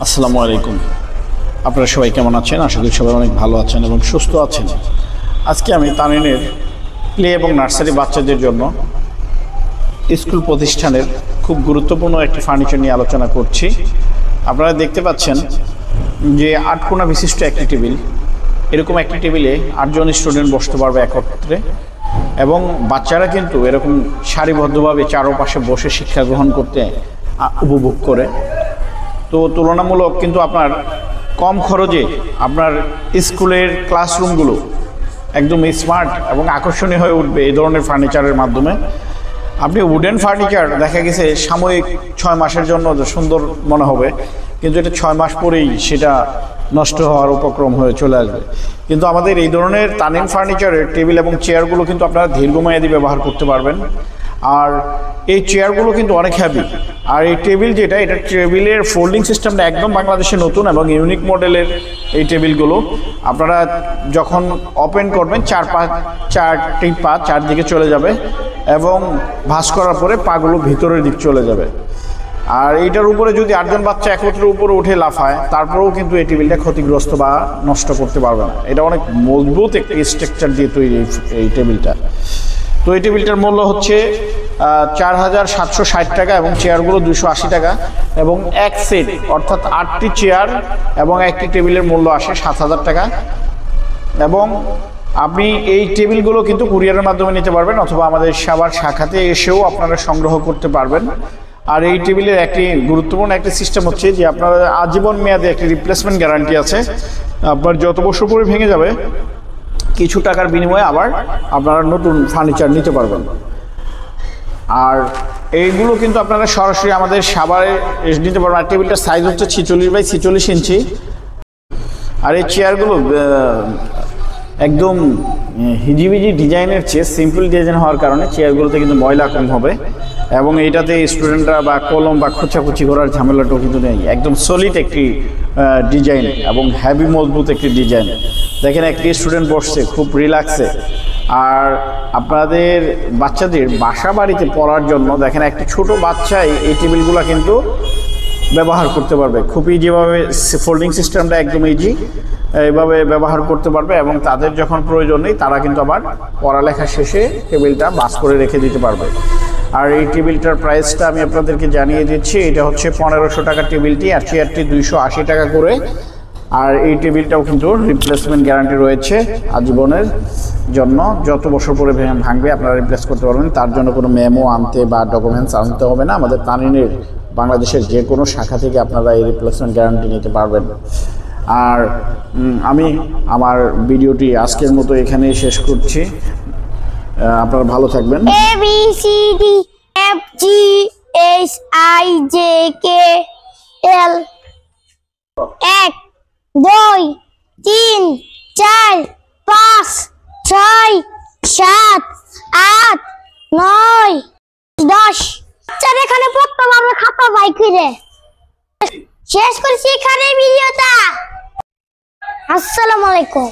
আসসালামু আলাইকুম। আপনারা সবাই কেমন আছেন? আশা করি সবাই অনেক ভালো আছেন এবং সুস্থ আছেন। আজকে আমি তানিনের প্লে এবং নার্সারি বাচ্চাদের জন্য স্কুল প্রতিষ্ঠানের খুব গুরুত্বপূর্ণ একটি ফার্নিচার নিয়ে আলোচনা করছি। আপনারা দেখতে পাচ্ছেন যে 8 কোণা বিশিষ্ট একটি টেবিল। এরকম একটি টেবিলে 8 জন স্টুডেন্ট বসতে পারবে একত্রে, এবং বাচ্চারা কিন্তু এরকম সারিবদ্ধভাবে চারপাশে বসে শিক্ষা গ্রহণ করতে উপভোগ করে। তো তুলনামূলক কিন্তু আপনার কম খরচে আপনার স্কুলের ক্লাসরুমগুলো একদম স্মার্ট এবং আকর্ষণীয় হয়ে উঠবে এই ধরনের ফার্নিচারের মাধ্যমে। আপনি উডেন ফার্নিচার দেখা গেছে সাময়িক 6 মাসের জন্য সুন্দর মনে হবে, কিন্তু এটা 6 মাস পরেই সেটা নষ্ট হওয়ার উপক্রম হয়ে চলে আসবে। কিন্তু আমাদের এই ধরনের তানিম ফার্নিচারের টেবিল এবং চেয়ারগুলো কিন্তু আপনারা দীর্ঘমেয়াদী ব্যবহার করতে পারবেন। আর এই চেয়ারগুলো কিন্তু অনেক হ্যাভি। আর এই টেবিল যেটা, এটা টেবিলের ফোল্ডিং সিস্টেমটা একদম বাংলাদেশে নতুন এবং ইউনিক মডেলের এই টেবিলগুলো। আপনারা যখন ওপেন করবেন চারটি পা চারদিকে চলে যাবে এবং ভাঁজ করার পরে পাগুলো ভিতরের দিক চলে যাবে। আর এইটার উপরে যদি 8 জন বাচ্চা একত্রে উপরে উঠে লাফায়, তারপরেও কিন্তু এই টেবিলটা ক্ষতিগ্রস্ত বা নষ্ট করতে পারবে না। এটা অনেক মজবুত একটি স্ট্রাকচার দিয়ে তৈরি এই টেবিলটা। তো এই টেবিলটার মূল্য হচ্ছে 4760 টাকা এবং চেয়ারগুলো 280 টাকা, এবং এক সেট অর্থাৎ 8টি চেয়ার এবং একটি টেবিলের মূল্য আসে 7000 টাকা। এবং আপনি এই টেবিলগুলো কিন্তু কুরিয়ারের মাধ্যমে নিতে পারবেন, অথবা আমাদের সাভার শাখাতে এসেও আপনারা সংগ্রহ করতে পারবেন। আর এই টেবিলের একটি গুরুত্বপূর্ণ একটি সিস্টেম হচ্ছে যে আপনার আজীবন মেয়াদে একটি রিপ্লেসমেন্ট গ্যারান্টি আছে। আপনার যত বছর পরে ভেঙে যাবে কিছু টাকার বিনিময়ে আবার আপনারা নতুন ফার্নিচার নিতে পারবেন। আর এইগুলো কিন্তু আপনারা সরাসরি আমাদের সাভারে নিতে পারবেন। আর টেবিলটার সাইজ হচ্ছে 46 বাই 46 ইঞ্চি। আর এই চেয়ারগুলো একদম হিজিবিজি ডিজাইনের চেয়ে সিম্পল ডিজাইন হওয়ার কারণে চেয়ারগুলোতে কিন্তু ময়লা কম হবে, এবং এইটাতে স্টুডেন্টরা বা কলম বা খোঁচাখুচি করার ঝামেলাটাও কিন্তু নেই। একদম সলিড একটি ডিজাইন এবং হেভি মজবুত একটি ডিজাইন। দেখেন একটি স্টুডেন্ট বসছে খুব রিল্যাক্সে। আর আপনাদের বাচ্চাদের বাসা বাড়িতে পড়ার জন্য দেখেন একটি ছোট বাচ্চাই এই টেবিলগুলো কিন্তু ব্যবহার করতে পারবে খুব ইজিভাবে। ফোল্ডিং সিস্টেমটা একদম ইজি, এইভাবে ব্যবহার করতে পারবে, এবং তাদের যখন প্রয়োজন নেই তারা কিন্তু আবার পড়ালেখা শেষে টেবিলটা বাস করে রেখে দিতে পারবে। আর এই টেবিলটার প্রাইসটা আমি আপনাদেরকে জানিয়ে দিচ্ছি। এটা হচ্ছে 1500 টাকা টেবিলটি, আর চেয়ারটি 280 টাকা করে। আর এই টেবিলটাও কিন্তু রিপ্লেসমেন্ট গ্যারান্টি রয়েছে আজীবনের জন্য। যত বছর পরে ভাঙবে আপনারা রিপ্লেস করতে পারবেন, তার জন্য কোনো মেমো আনতে বা ডকুমেন্টস আনতে হবে না। আমাদের তানিনের বাংলাদেশের যে কোনো শাখা থেকে আপনারা এই রিপ্লেসমেন্ট গ্যারান্টি নিতে পারবেন। আর আমি আমার ভিডিওটি আজকের মতো এখানেই শেষ করছি। আপনারা ভালো থাকবেন। ABCDFGHIJKL 1 2 3 4 5 6 7 8 9 10। চার এখানে পড়তে পারবে খাতা বাই করে শেষ করছি এখানে ভিডিওটা। আসসালামু আলাইকুম।